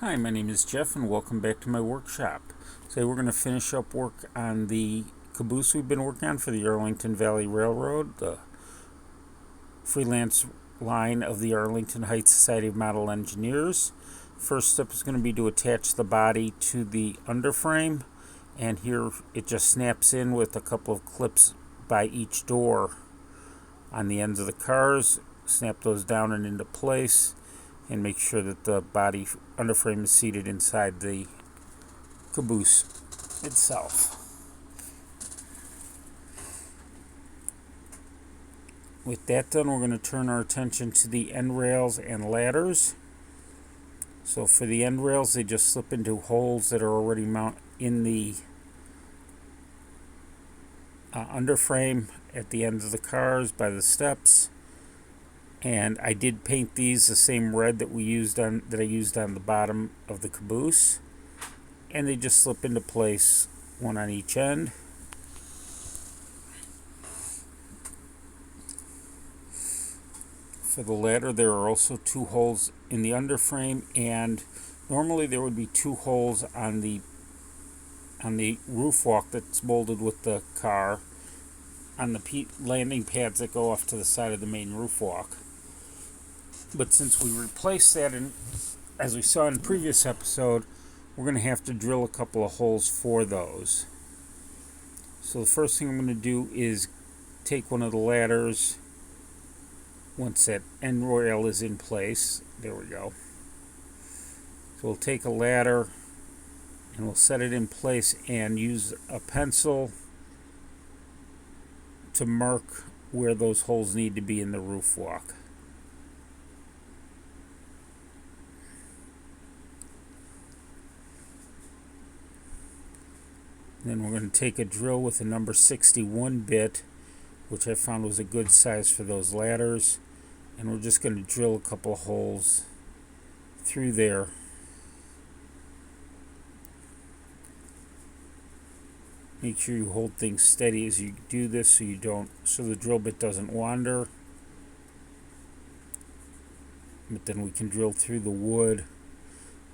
Hi, my name is Jeff and welcome back to my workshop. Today we're going to finish up work on the caboose we've been working on for the Arlington Valley Railroad, the freelance line of the Arlington Heights Society of Model Engineers. First step is going to be to attach the body to the underframe, and here it just snaps in with a couple of clips by each door on the ends of the cars. Snap those down and into place, and make sure that the body underframe is seated inside the caboose itself. With that done, we're going to turn our attention to the end rails and ladders. So for the end rails, they just slip into holes that are already mounted in the underframe at the ends of the cars by the steps. And I did paint these the same red that I used on the bottom of the caboose, and they just slip into place, one on each end. For the ladder, there are also two holes in the underframe, and normally there would be two holes on the roof walk that's molded with the car on the landing pads that go off to the side of the main roof walk. But since we replaced that, and as we saw in the previous episode, we're going to have to drill a couple of holes for those. So the first thing I'm going to do is take one of the ladders. Once that end rail is in place, there we go. So we'll take a ladder and we'll set it in place and use a pencil to mark where those holes need to be in the roof walk. Then we're going to take a drill with a number 61 bit, which I found was a good size for those ladders, and we're just going to drill a couple of holes through there. Make sure you hold things steady as you do this so the drill bit doesn't wander. But then we can drill through the wood.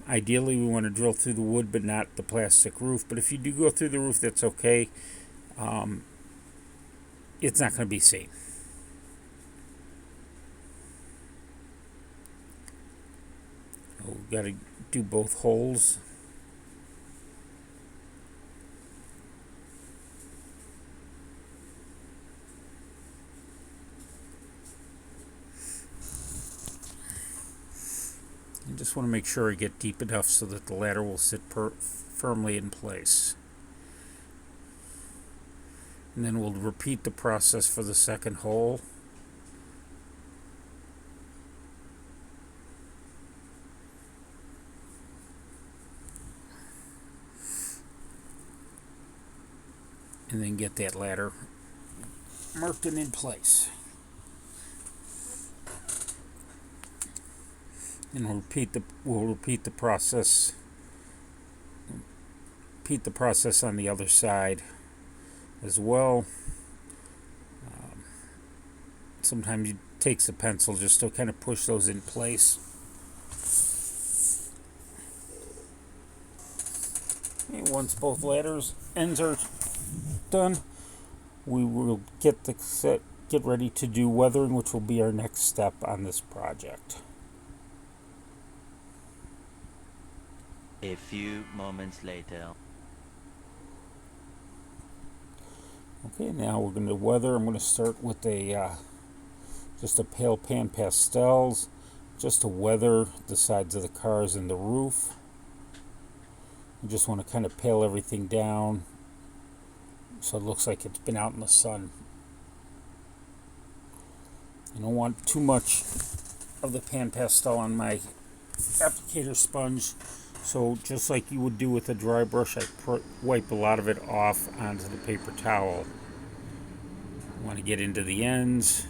Ideally, we want to drill through the wood but not the plastic roof. But if you do go through the roof, that's okay. It's not going to be seen. We've got to do both holes. You just want to make sure I get deep enough so that the ladder will sit firmly in place. And then we'll repeat the process for the second hole. And then get that ladder marked and in place. And we'll repeat the process. Repeat the process on the other side as well. Sometimes it takes a pencil just to kind of push those in place. And once both ladders ends are done, we will get ready to do weathering, which will be our next step on this project. A few moments later. Okay, now we're going to weather. I'm going to start with just a pale Pan Pastels, just to weather the sides of the cars and the roof. You just want to kind of pale everything down so it looks like it's been out in the sun. You don't want too much of the Pan Pastel on my applicator sponge. So just like you would do with a dry brush, I wipe a lot of it off onto the paper towel. I want to get into the ends.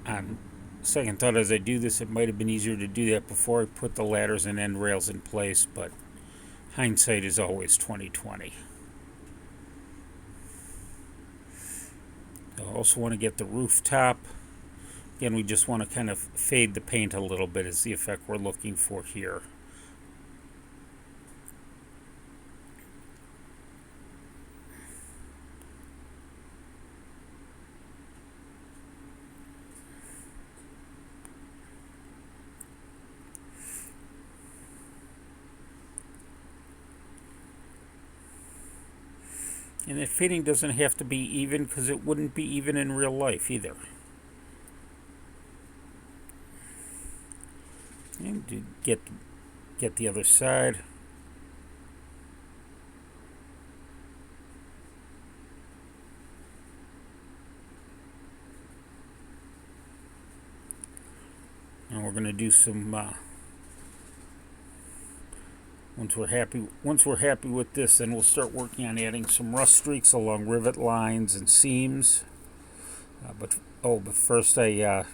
On second thought, as I do this, it might have been easier to do that before I put the ladders and end rails in place, but hindsight is always 20/20. I also want to get the rooftop Again, we just want to kind of fade the paint a little bit is the effect we're looking for here. And that fading doesn't have to be even, because it wouldn't be even in real life either. And to get the other side. And we're going to do some once we're happy with this, then we'll start working on adding some rust streaks along rivet lines and seams. But first I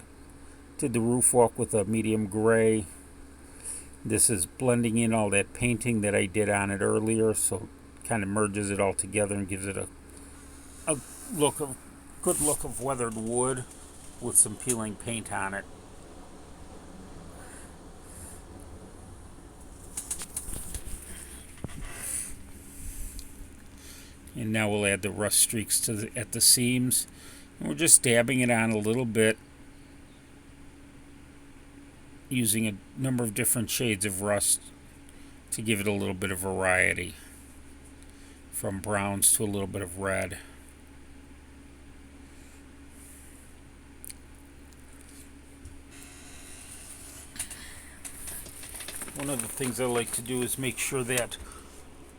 did the roof walk with a medium gray. This is blending in all that painting that I did on it earlier, so it kind of merges it all together and gives it a good look of weathered wood with some peeling paint on it. And now we'll add the rust streaks at the seams. And we're just dabbing it on a little bit, using a number of different shades of rust to give it a little bit of variety, from browns to a little bit of red. One of the things I like to do is make sure that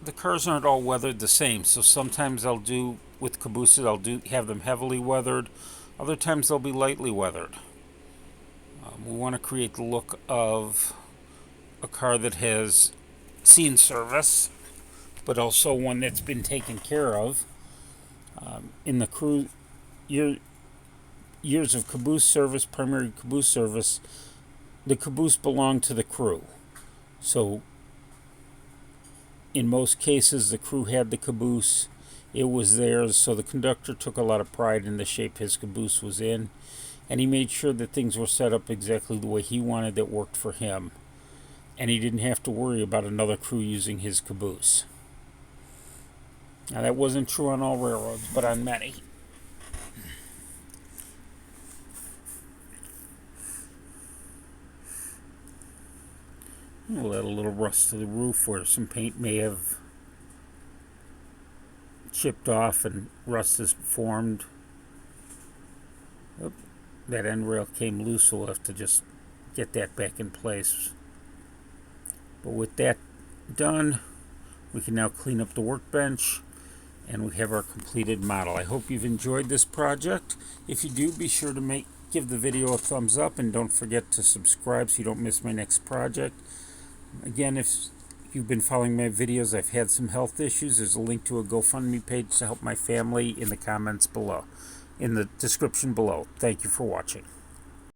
the cars aren't all weathered the same. So sometimes I'll do, with cabooses, have them heavily weathered. Other times they'll be lightly weathered. We want to create the look of a car that has seen service, but also one that's been taken care of. In the years of caboose service, primary caboose service, the caboose belonged to the crew. So in most cases, the crew had the caboose. It was theirs, so the conductor took a lot of pride in the shape his caboose was in, and he made sure that things were set up exactly the way he wanted that worked for him. And he didn't have to worry about another crew using his caboose. Now, that wasn't true on all railroads, but on many. We'll add a little rust to the roof where some paint may have chipped off and rust has formed. Oop, that end rail came loose, so we'll have to just get that back in place. But with that done, we can now clean up the workbench, and we have our completed model. I hope you've enjoyed this project. If you do, be sure to give the video a thumbs up, and don't forget to subscribe so you don't miss my next project. Again, if you've been following my videos, I've had some health issues. There's a link to a GoFundMe page to help my family in the comments below, in the description below. Thank you for watching.